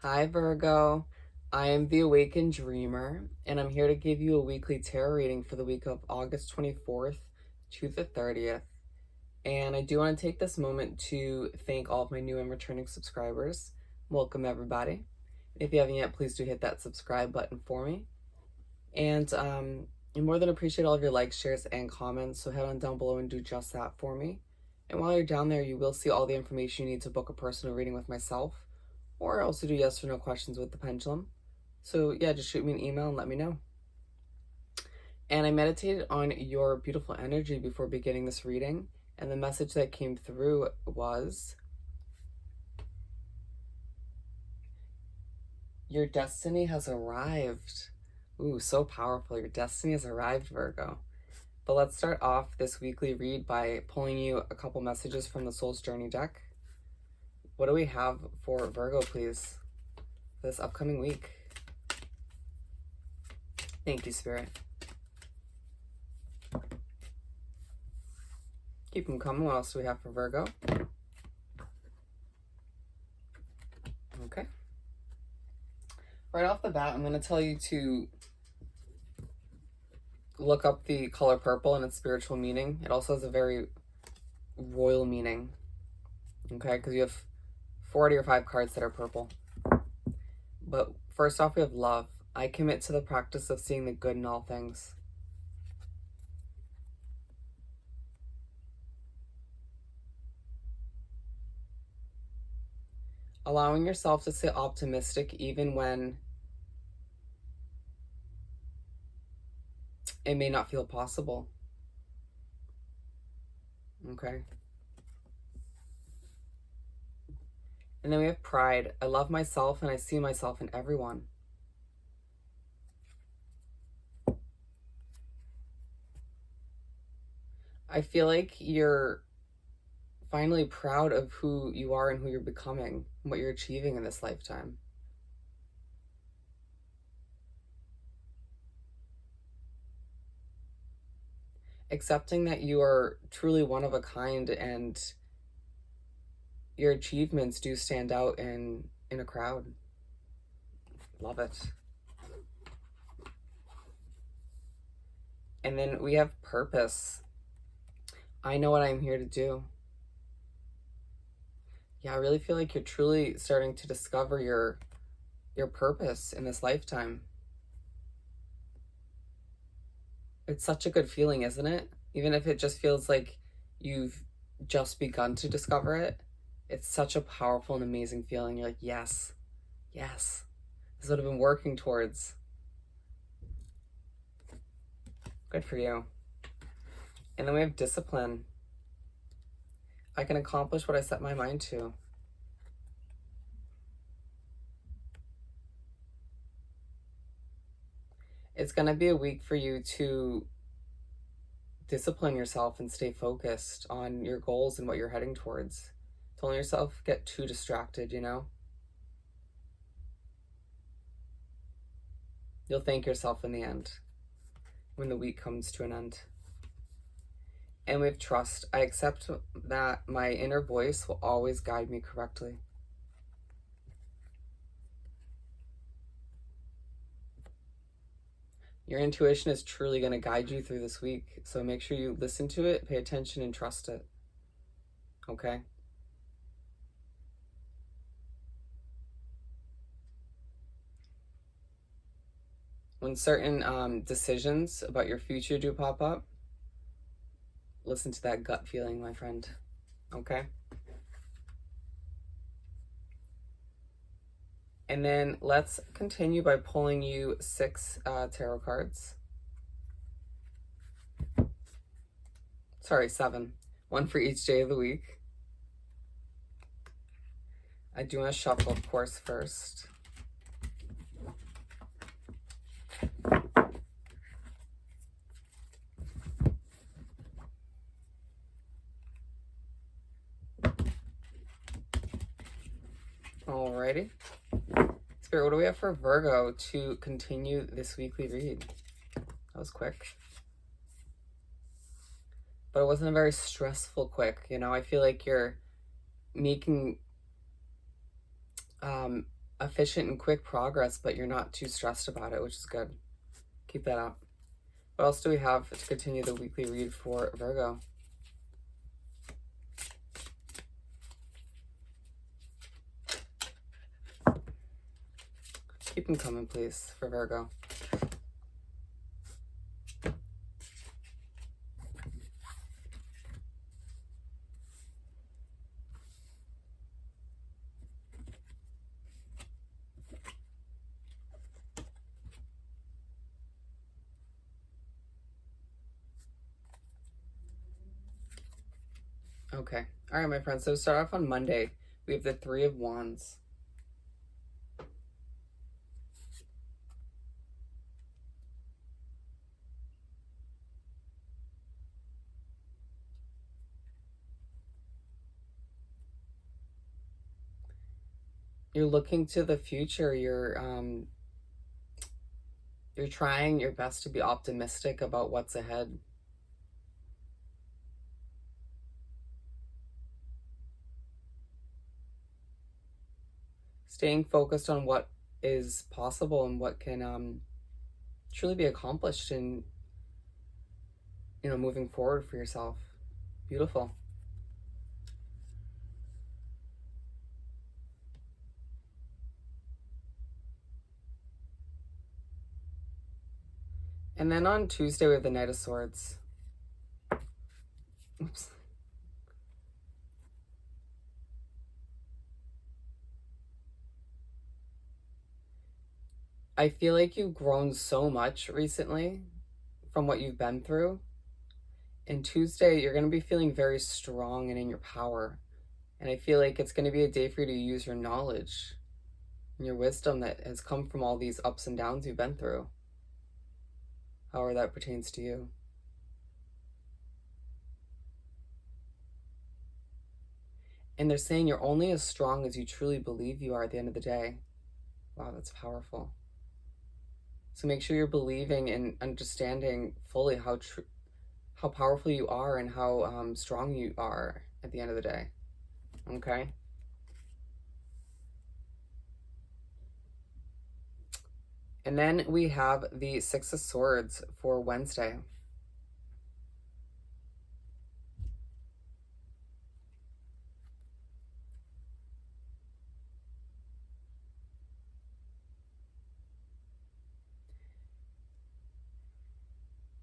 Hi Virgo, I am the Awakened Dreamer, and I'm here to give you a weekly tarot reading for the week of August 24th to the 30th. And I do want to take this moment to thank all of my new and returning subscribers. Welcome everybody. If you haven't yet, please do hit that subscribe button for me. And I more than appreciate all of your likes, shares, and comments, so head on down below and do just that for me. And while you're down there, you will see all the information you need to book a personal reading with myself, or also do yes or no questions with the pendulum. So yeah, just shoot me an email and let me know. And I meditated on your beautiful energy before beginning this reading, and the message that came through was your destiny has arrived. Ooh, so powerful. Your destiny has arrived, Virgo. But let's start off this weekly read by pulling you a couple messages from the Soul's Journey deck. What do we have for Virgo, please, this upcoming week? Thank you, Spirit. Keep them coming. What else do we have for Virgo? Okay. Right off the bat, I'm going to tell you to look up the color purple and its spiritual meaning. It also has a very royal meaning. Okay, because you have 40 or 5 cards that are purple. But first off, we have love. I commit to the practice of seeing the good in all things. Allowing yourself to stay optimistic even when it may not feel possible. Okay. And then we have pride. I love myself and I see myself in everyone. I feel like you're finally proud of who you are and who you're becoming, and what you're achieving in this lifetime. Accepting that you are truly one of a kind and your achievements do stand out in a crowd. Love it. And then we have purpose. I know what I'm here to do. Yeah, I really feel like you're truly starting to discover your purpose in this lifetime. It's such a good feeling, isn't it? Even if it just feels like you've just begun to discover it, it's such a powerful and amazing feeling. You're like, yes, yes, this is what I've been working towards. Good for you. And then we have discipline. I can accomplish what I set my mind to. It's going to be a week for you to discipline yourself and stay focused on your goals and what you're heading towards. Don't let yourself get too distracted, you know? You'll thank yourself in the end when the week comes to an end. And with trust, I accept that my inner voice will always guide me correctly. Your intuition is truly going to guide you through this week, so make sure you listen to it, pay attention, and trust it. Okay? When certain decisions about your future do pop up, listen to that gut feeling, my friend. Okay? And then let's continue by pulling you 6 tarot cards. Sorry, 7. 1 for each day of the week. I do want to shuffle, of course, first. Alrighty. Spirit, what do we have for Virgo to continue this weekly read? That was quick. But it wasn't a very stressful quick, you know? I feel like you're making a efficient and quick progress, but you're not too stressed about it, which is good. Keep that up. What else do we have to continue the weekly read for Virgo? Keep them coming, please, for Virgo. Okay. All right, my friends. So to start off on Monday, we have the Three of Wands. You're looking to the future. You're trying your best to be optimistic about what's ahead. Staying focused on what is possible and what can truly be accomplished in, moving forward for yourself. Beautiful. And then on Tuesday, we have the Knight of Swords. Oops. I feel like you've grown so much recently from what you've been through. And Tuesday, you're going to be feeling very strong and in your power. And I feel like it's going to be a day for you to use your knowledge and your wisdom that has come from all these ups and downs you've been through, however that pertains to you. And they're saying you're only as strong as you truly believe you are at the end of the day. Wow, that's powerful. So make sure you're believing and understanding fully how powerful you are and how strong you are at the end of the day. Okay? And then we have the Six of Swords for Wednesday.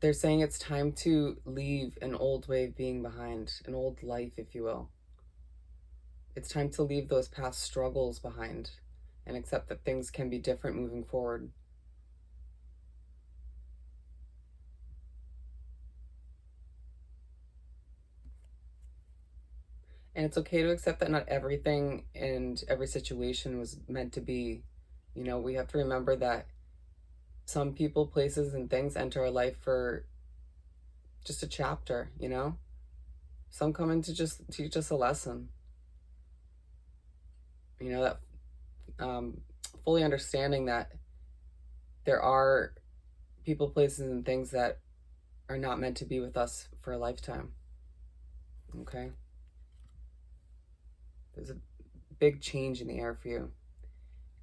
They're saying it's time to leave an old way of being behind, an old life, if you will. It's time to leave those past struggles behind and accept that things can be different moving forward. And it's okay to accept that not everything and every situation was meant to be. We have to remember that some people, places, and things enter our life for just a chapter, Some come in to just teach us a lesson. That fully understanding that there are people, places, and things that are not meant to be with us for a lifetime. Okay? There's a big change in the air for you.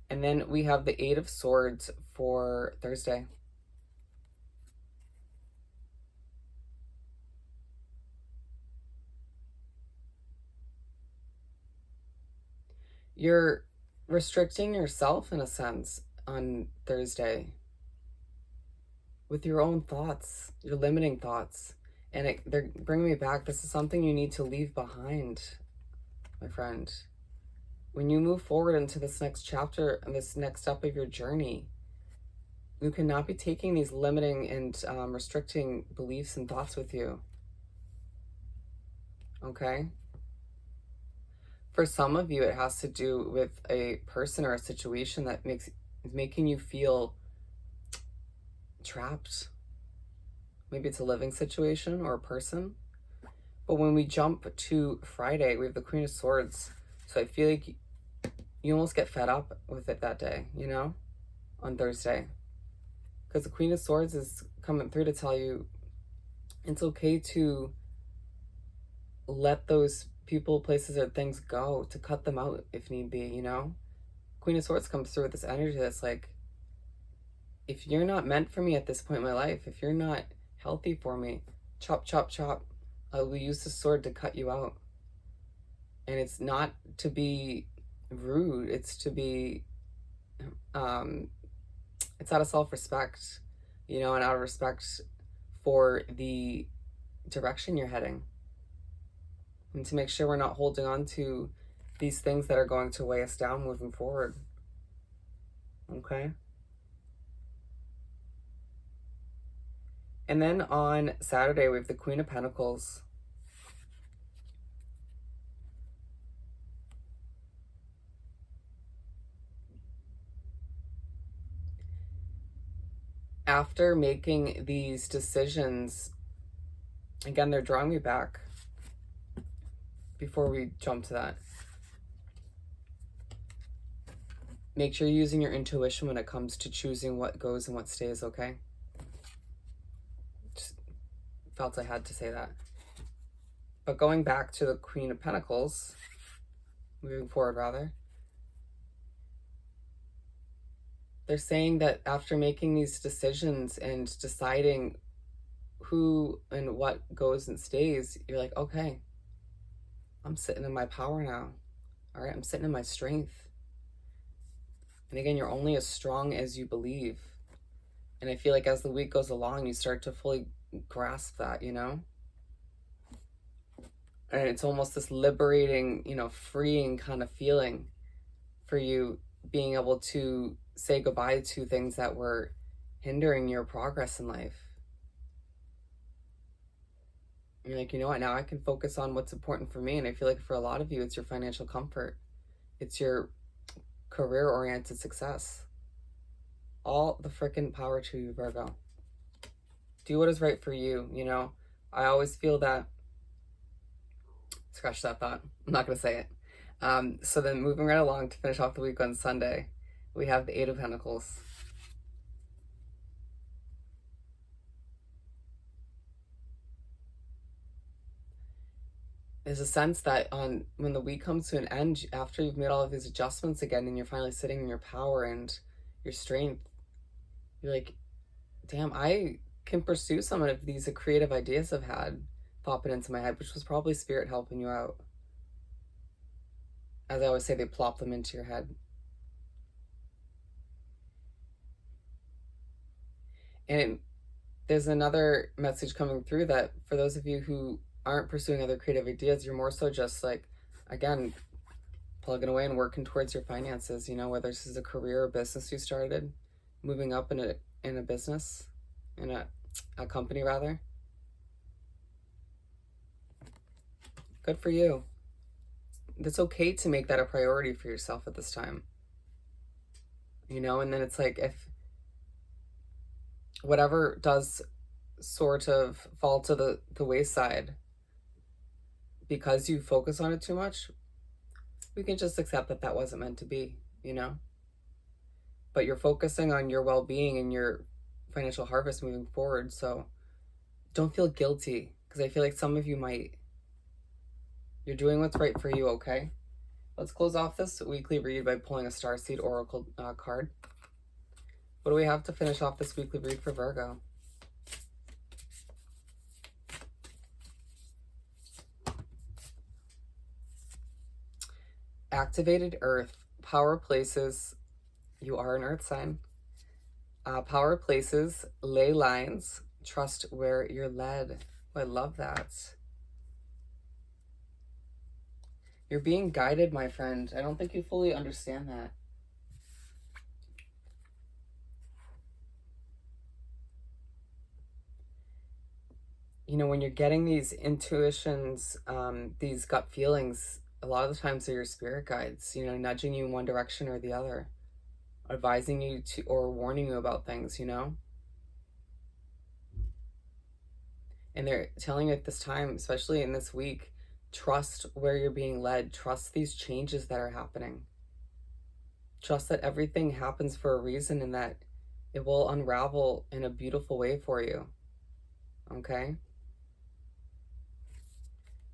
And then we have the Eight of Swords for Thursday. You're restricting yourself in a sense on Thursday with your own thoughts, your limiting thoughts. And they're bringing me back. This is something you need to leave behind, my friend. When you move forward into this next chapter and this next step of your journey, you cannot be taking these limiting and restricting beliefs and thoughts with you. Okay? For some of you, it has to do with a person or a situation that is making you feel trapped. Maybe it's a living situation or a person. But when we jump to Friday, we have the Queen of Swords. So I feel like you almost get fed up with it that day, on Thursday. Because the Queen of Swords is coming through to tell you it's okay to let those people, places, or things go, to cut them out if need be, Queen of Swords comes through with this energy that's like, if you're not meant for me at this point in my life, if you're not healthy for me, chop, chop, chop. I will use the sword to cut you out. And it's not to be rude. It's to be, it's out of self-respect, and out of respect for the direction you're heading. And to make sure we're not holding on to these things that are going to weigh us down moving forward. Okay? And then on Saturday, we have the Queen of Pentacles. After making these decisions, again, they're drawing me back before we jump to that. Make sure you're using your intuition when it comes to choosing what goes and what stays, okay? Just felt I had to say that. But going back to the Queen of Pentacles, moving forward rather, they're saying that after making these decisions and deciding who and what goes and stays, you're like, okay, I'm sitting in my power now. All right, I'm sitting in my strength. And again, you're only as strong as you believe. And I feel like as the week goes along, you start to fully grasp that, And it's almost this liberating, freeing kind of feeling for you, being able to say goodbye to things that were hindering your progress in life. And you're like, you know what, now I can focus on what's important for me. And I feel like for a lot of you, it's your financial comfort. It's your career-oriented success. All the freaking power to you, Virgo. Do what is right for you, I always feel that, scratch that thought, I'm not going to say it. So then moving right along to finish off the week on Sunday, we have the Eight of Pentacles. There's a sense that when the week comes to an end, after you've made all of these adjustments again and you're finally sitting in your power and your strength, you're like, damn, I can pursue some of these creative ideas I've had popping into my head, which was probably spirit helping you out. As I always say, they plop them into your head. And there's another message coming through that for those of you who aren't pursuing other creative ideas, you're more so just like, again, plugging away and working towards your finances, whether this is a career or business you started, moving up in a business, in a company rather. Good for you. It's okay to make that a priority for yourself at this time. And then it's like, if whatever does sort of fall to the wayside because you focus on it too much, we can just accept that wasn't meant to be, But you're focusing on your well-being and your financial harvest moving forward, so don't feel guilty, because I feel like some of you might. You're doing what's right for you, okay? Let's close off this weekly read by pulling a Starseed Oracle card. What do we have to finish off this weekly read for Virgo? Activated Earth. Power places. You are an Earth sign. Power places. Ley lines. Trust where you're led. Oh, I love that. You're being guided, my friend. I don't think you fully understand that. When you're getting these intuitions, these gut feelings, a lot of the times they're your spirit guides, nudging you in one direction or the other, advising you to, or warning you about things, And they're telling you at this time, especially in this week, trust where you're being led. Trust these changes that are happening. Trust that everything happens for a reason and that it will unravel in a beautiful way for you. Okay?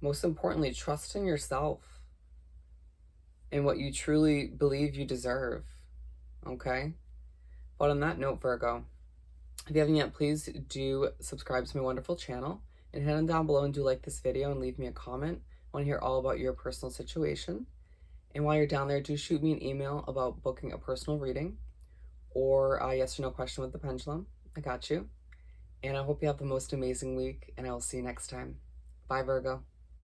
Most importantly, trust in yourself. and what you truly believe you deserve. Okay? But on that note, Virgo, if you haven't yet, please do subscribe to my wonderful channel and head on down below and do like this video and leave me a comment. I want to hear all about your personal situation. And while you're down there, do shoot me an email about booking a personal reading or a yes or no question with the pendulum. I got you. And I hope you have the most amazing week, and I will see you next time. Bye, Virgo.